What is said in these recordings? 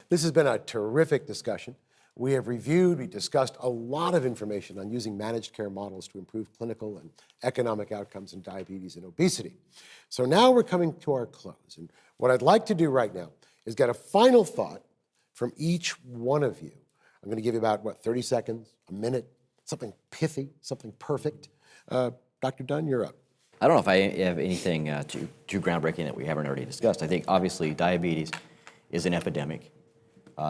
This has been a terrific discussion. We have reviewed, we discussed a lot of information on using managed care models to improve clinical and economic outcomes in diabetes and obesity. So now we're coming to our close. And what I'd like to do right now is get a final thought from each one of you. I'm going to give you about, 30 seconds, a minute, something pithy, something perfect. Dr. Dunn, you're up. I don't know if I have anything too groundbreaking that we haven't already discussed. I think obviously diabetes is an epidemic.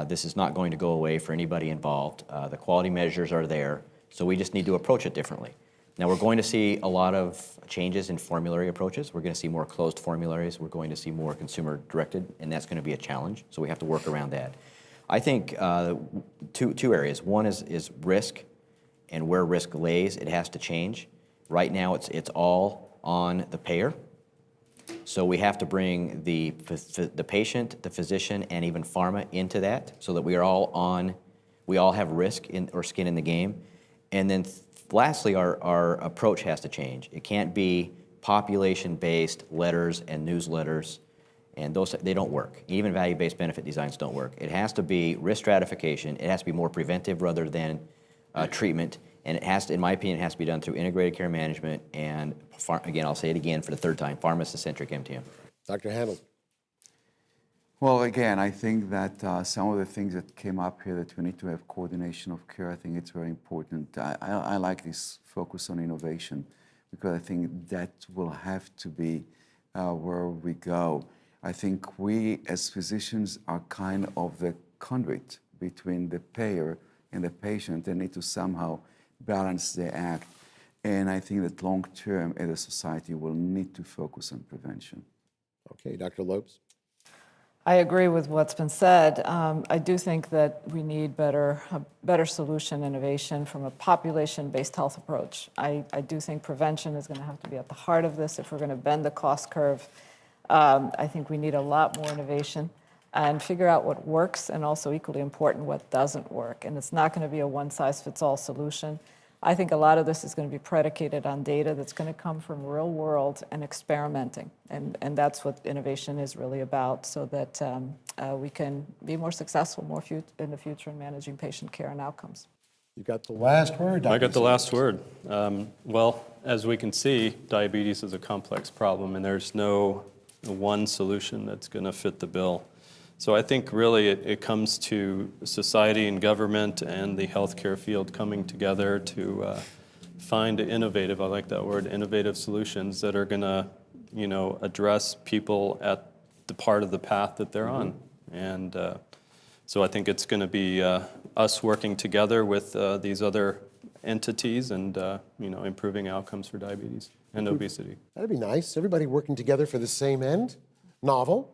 This is not going to go away for anybody involved. The quality measures are there, so we just need to approach it differently. Now we're going to see a lot of changes in formulary approaches. We're going to see more closed formularies. We're going to see more consumer directed, and that's going to be a challenge, so we have to work around that. I think two areas. One is risk, and where risk lays, it has to change. Right now it's all on the payer. So we have to bring the patient, the physician, and even pharma into that so that we all have risk or skin in the game. And then lastly, our approach has to change. It can't be population-based letters and newsletters, and they don't work. Even value-based benefit designs don't work. It has to be risk stratification. It has to be more preventive rather than treatment. And it has to, in my opinion, it has to be done through integrated care management and, again, I'll say it again for the third time, pharmacist-centric MTM. Dr. Hamilton. Well, again, I think that some of the things that came up here, that we need to have coordination of care, I think it's very important. I like this focus on innovation because I think that will have to be where we go. I think we as physicians are kind of the conduit between the payer and the patient and need to somehow balance the act. And I think that long term as a society will need to focus on prevention. Okay, Dr. Lopes. I agree with what's been said. I do think that we need a better solution innovation from a population-based health approach. I do think prevention is going to have to be at the heart of this if we're going to bend the cost curve. I think we need a lot more innovation and figure out what works, and also equally important, what doesn't work. And it's not going to be a one-size-fits-all solution. I think a lot of this is going to be predicated on data that's going to come from real world and experimenting. And that's what innovation is really about, so that we can be more successful in the future in managing patient care and outcomes. You got the last word, Dr. I got the last word. Well, as we can see, diabetes is a complex problem, and there's no one solution that's going to fit the bill. So I think really it comes to society and government and the healthcare field coming together to find innovative, I like that word, innovative solutions that are going to, address people at the part of the path that they're on. And so I think it's going to be us working together with these other entities and, improving outcomes for diabetes and obesity. That'd be nice. Everybody working together for the same end. Novel.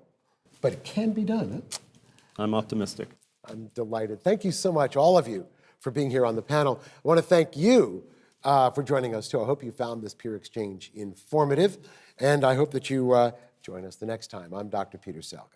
But it can be done. Huh? I'm optimistic. I'm delighted. Thank you so much, all of you, for being here on the panel. I want to thank you for joining us, too. I hope you found this peer exchange informative, and I hope that you join us the next time. I'm Dr. Peter Salgo.